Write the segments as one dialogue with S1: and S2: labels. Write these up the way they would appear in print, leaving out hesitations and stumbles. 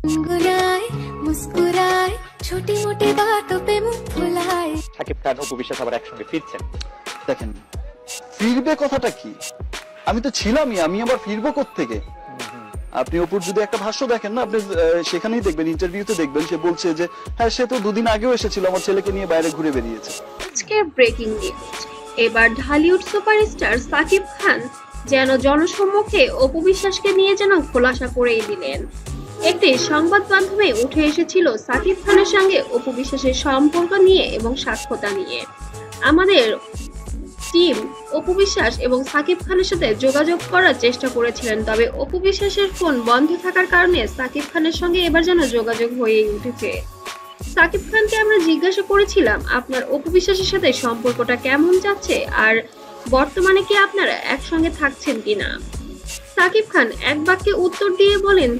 S1: गुनगुनाए मुस्कुराए छोटी मोटी बातों पे मुंह फुलाए।
S2: শাকিব খান অপু বিশ্বাস আবার একসঙ্গে ফিরছেন।
S3: দেখেন ফিরবে কথাটা কি, আমি তো ছিলামই, আমি আবার ফিরবো কোত্থেকে? আপনি অপুর যদি একটা ভাষ্য দেখেন না, আপনি সেখানেই দেখবেন, ইন্টারভিউতে দেখবেন, সে বলছে যে হ্যাঁ সে তো দুদিন আগেও এসেছিল, আমার ছেলেকে নিয়ে বাইরে ঘুরে বেরিয়েছে।
S4: আজকের ব্রেকিং নিউজ, এবার ঢালিউড সুপারস্টার সাকিব খান যেন জনসম্মুখে অপু বিশ্বাসকে নিয়ে যেন খোলাসা করেই দিলেন। একটি সংবাদ মাধ্যমে উঠে এসেছিল সাকিব খানের সঙ্গে অপু বিশ্বাসের সম্পর্ক নিয়ে এবং সাক্ষাৎ নিয়ে। আমাদের টিম অপু বিশ্বাস এবং সাকিব খানের সাথে যোগাযোগ করার চেষ্টা করেছিলেন, তবে অপু বিশ্বাসের ফোন বন্ধ থাকার কারণে সাকিব খানের সঙ্গে এবার যেন যোগাযোগ হয়েই উঠেছে। সাকিব খানকে আমরা জিজ্ঞাসা করেছিলাম আপনার অপু বিশ্বাসের সাথে সম্পর্কটা কেমন যাচ্ছে আর বর্তমানে কি আপনারা একসঙ্গে থাকছেন কিনা। সাকিব খান এক বাক্যে উত্তর দিয়ে বলেন,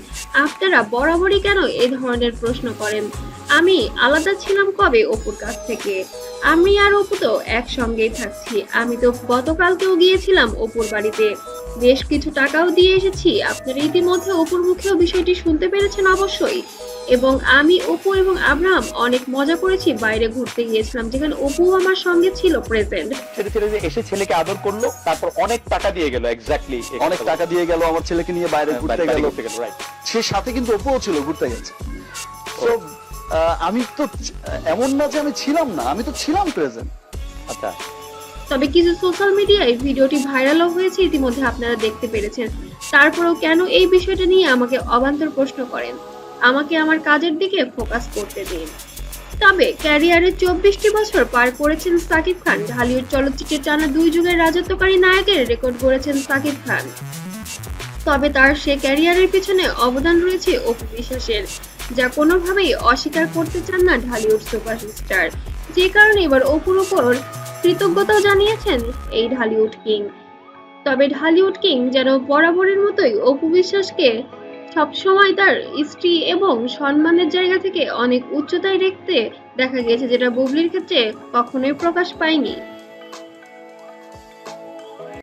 S4: আপনারা বরাবরই কেন এই ধরনের প্রশ্ন করেন? আমি আলাদা ছিলাম কবে অপুর কাছ থেকে? আমি আর অপু তো একসঙ্গেই থাকছি। আমি তো গতকালকেও গিয়েছিলাম অপুর বাড়িতে, বেশ কিছু টাকাও দিয়ে এসেছি। আপনারা ইতিমধ্যে অপুর মুখেও বিষয়টি শুনতে পেরেছেন অবশ্যই। এবং আমি অপু এবং আব্রাহাম অনেক মজা করেছি, বাইরে ঘুরতে গিয়েছিলাম যেখানে অপু আমার সঙ্গে ছিল প্রেজেন্ট।
S2: ছেলে ছেলে যে এসে ছেলেকে আদর করলো, তারপর অনেক টাকা দিয়ে গেল, এক্স্যাক্টলি
S3: অনেক টাকা দিয়ে গেল, আমার ছেলেকে নিয়ে বাইরে ঘুরতে গেল,
S2: রাইট।
S3: সে সাথে কিন্তু অপুও ছিল, ঘুরতে গেছে। তো আমি তো এমন না যে আমি ছিলাম না, আমি তো ছিলাম প্রেজেন্ট।
S2: আচ্ছা,
S4: তবে কিছু সোশ্যাল মিডিয়ায় ভিডিওটি ভাইরালও হয়েছে, ইতিমধ্যে আপনারা দেখতে পেরেছেন। তারপরেও কেন এই বিষয়টা নিয়ে আমাকে অবান্তর প্রশ্ন করেন? আমাকে আমার কাজের দিকে ফোকাস করতে দিন। তবে ক্যারিয়ারে 24টি বছর পার করেছেন সাকিব খান। ঢালিউড চলচ্চিত্রে টানা 2 যুগের রাজত্বকারী নায়কের রেকর্ড গড়েছেন সাকিব খান। তবে তার সে ক্যারিয়ারের পিছনে অবদান রয়েছে অপু বিশ্বাসের, যা কোনোভাবেই অস্বীকার করতে চান না ঢালিউড সুপারস্টার। যে কারণে এবার অপুর উপর কৃতজ্ঞতাও জানিয়েছেন এই ঢালিউড কিং। তবে ঢালিউড কিং যেন বরাবরের মতোই অপু বিশ্বাসকে সবসময় তার স্ত্রী এবং সম্মানের জায়গা থেকে অনেক উচ্চতায় রাখতে দেখা গেছে, যেটা বুবলির ক্ষেত্রে কখনোই প্রকাশ পায়নি।